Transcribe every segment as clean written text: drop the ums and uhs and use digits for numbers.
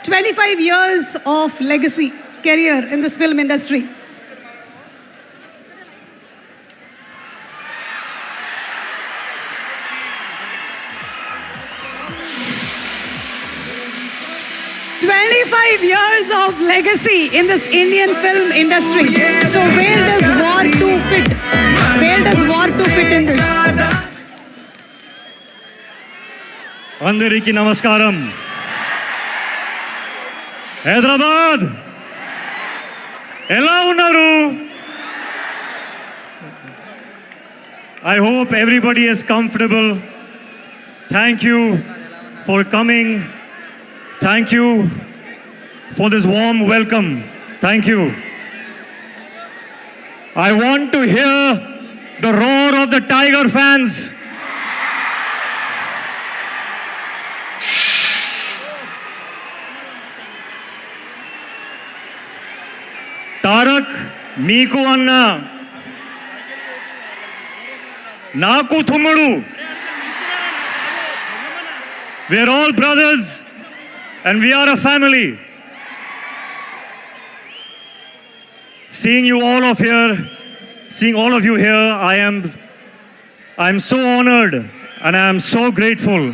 25 years of legacy career in this film industry. Years of legacy in this Indian film industry. So where does War 2 fit? Where does War 2 fit in this? Andariki namaskaram. Hyderabad. Ela unnaru. I hope everybody is comfortable. Thank you for coming. Thank you for this warm welcome. Thank you. I want to hear the roar of the Tiger fans. Tarak, Meeku Anna, Naku Thumudu. We are all brothers and we are a family. Seeing all of you here, I am so honored and I am so grateful.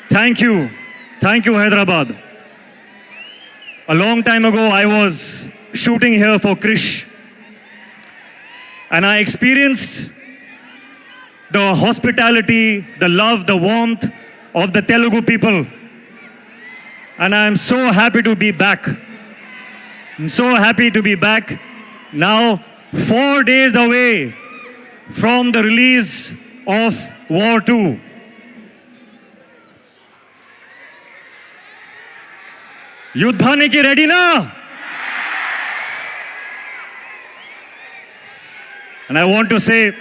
Thank you Hyderabad. A long time ago, I was shooting here for Krish, and I experienced the hospitality, the love, the warmth of the Telugu people, and I am so happy to be back. I'm so happy to be back. Now, 4 days away from the release of War 2. Yuddhaniki ready na? And I want to say,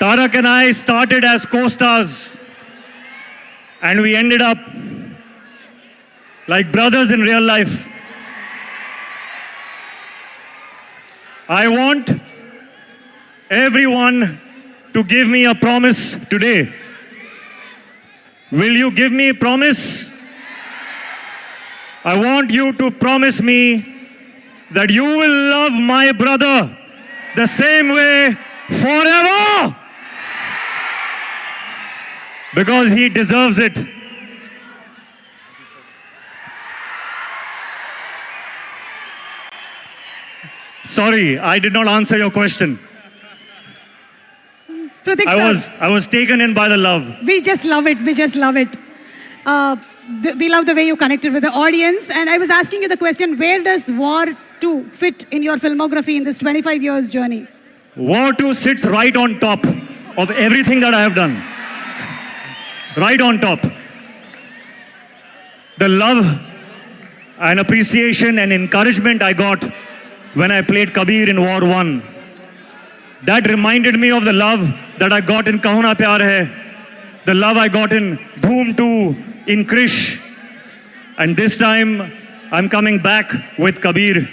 Tarak and I started as co-stars and we ended up like brothers in real life. I want everyone to give me a promise today. Will you give me a promise? I want you to promise me that you will love my brother the same way forever. Because he deserves it. Sorry, I did not answer your question. Pratik sir, I was taken in by the love. we just love it. We just love it. We love the way you connected with the audience. And I was asking you the question, where does War 2 fit in your filmography in this 25 years journey? War 2 sits right on top of everything that I have done. Right on top. The love and appreciation and encouragement I got when I played Kabir in War 1. That reminded me of the love that I got in Kaho Na Pyar Hai, the love I got in Dhoom 2, in Krish. And this time, I'm coming back with Kabir.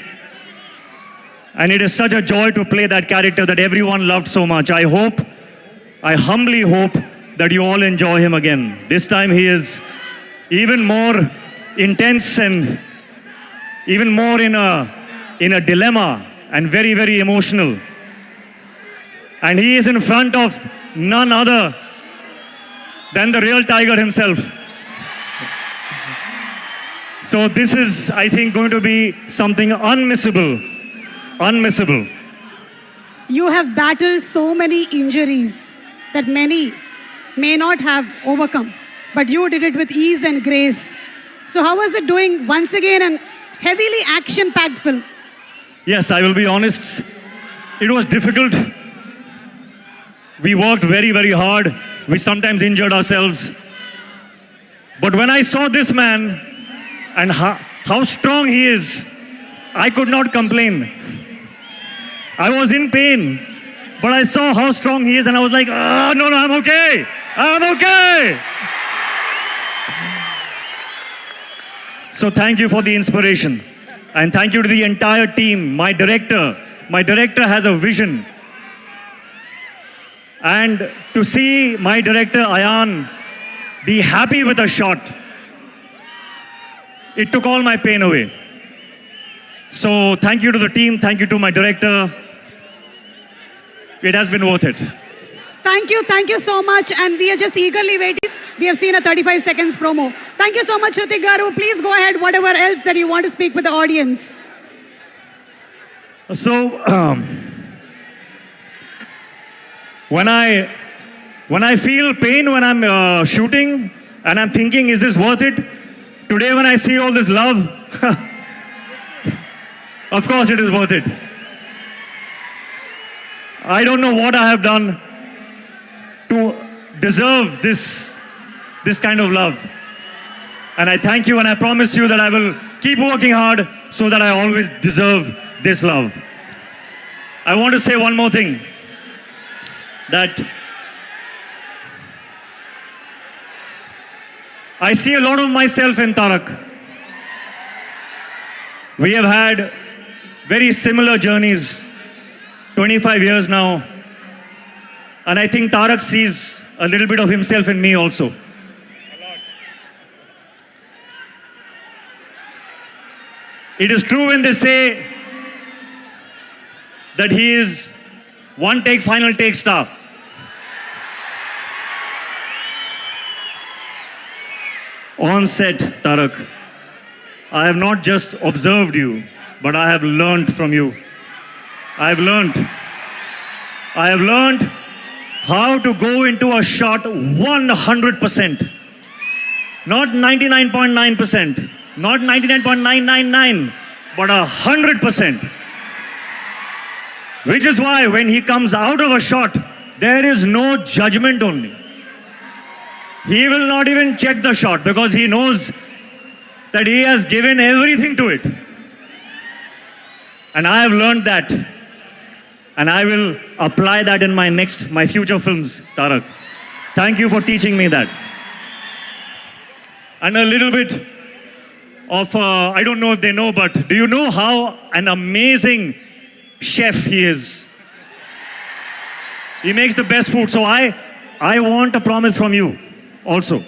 And it is such a joy to play that character that everyone loved so much. I humbly hope that you all enjoy him again. This time he is even more intense and even more in a dilemma and very, very emotional. And he is in front of none other than the real Tiger himself. So this is, I think, going to be something unmissable. Unmissable. You have battled so many injuries that many may not have overcome, but you did it with ease and grace. So how was it doing once again an heavily action-packed film? Yes, I will be honest. It was difficult. We worked very, very hard. We sometimes injured ourselves. But when I saw this man and how strong he is, I could not complain. I was in pain, but I saw how strong he is and I was like, oh, no, I'm okay. I'm okay. So thank you for the inspiration. And thank you to the entire team, my director. My director has a vision. And to see my director Ayan be happy with a shot, it took all my pain away. So thank you to the team, thank you to my director. It has been worth it. Thank you so much. And we are just eagerly waiting. We have seen a 35 seconds promo. Thank you so much, Hrithik Garu. Please go ahead, whatever else that you want to speak with the audience. So, when I feel pain when I'm shooting and I'm thinking, is this worth it? Today when I see all this love, of course it is worth it. I don't know what I have done to deserve this kind of love. And I thank you and I promise you that I will keep working hard so that I always deserve this love. I want to say one more thing, that I see a lot of myself in Tarak. We have had very similar journeys, 25 years now. And I think Tarak sees a little bit of himself in me also. It is true when they say that he is one take, final take star. On set, Tarak, I have not just observed you, but I have learned from you. I have learned how to go into a shot 100%. Not 99.9%, not 99.999, but 100%. Which is why when he comes out of a shot, there is no judgment only. He will not even check the shot because he knows that he has given everything to it. And I have learned that. And I will apply that in my future films, Tarak. Thank you for teaching me that. And a little bit of, I don't know if they know, but do you know how an amazing chef he is? He makes the best food. So I want a promise from you also.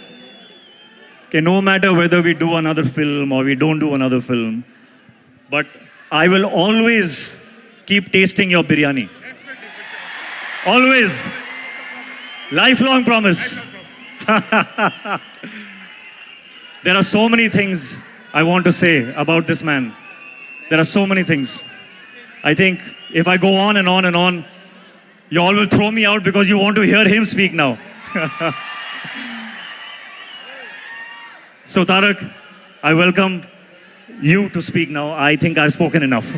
Okay, no matter whether we do another film or we don't do another film, but I will always keep tasting your biryani. Always. Lifelong promise. There are so many things I want to say about this man. There are so many things. I think if I go on and on and on, you all will throw me out because you want to hear him speak now. So Tarak, I welcome you to speak now. I think I've spoken enough.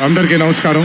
అందరికీ నమస్కారం.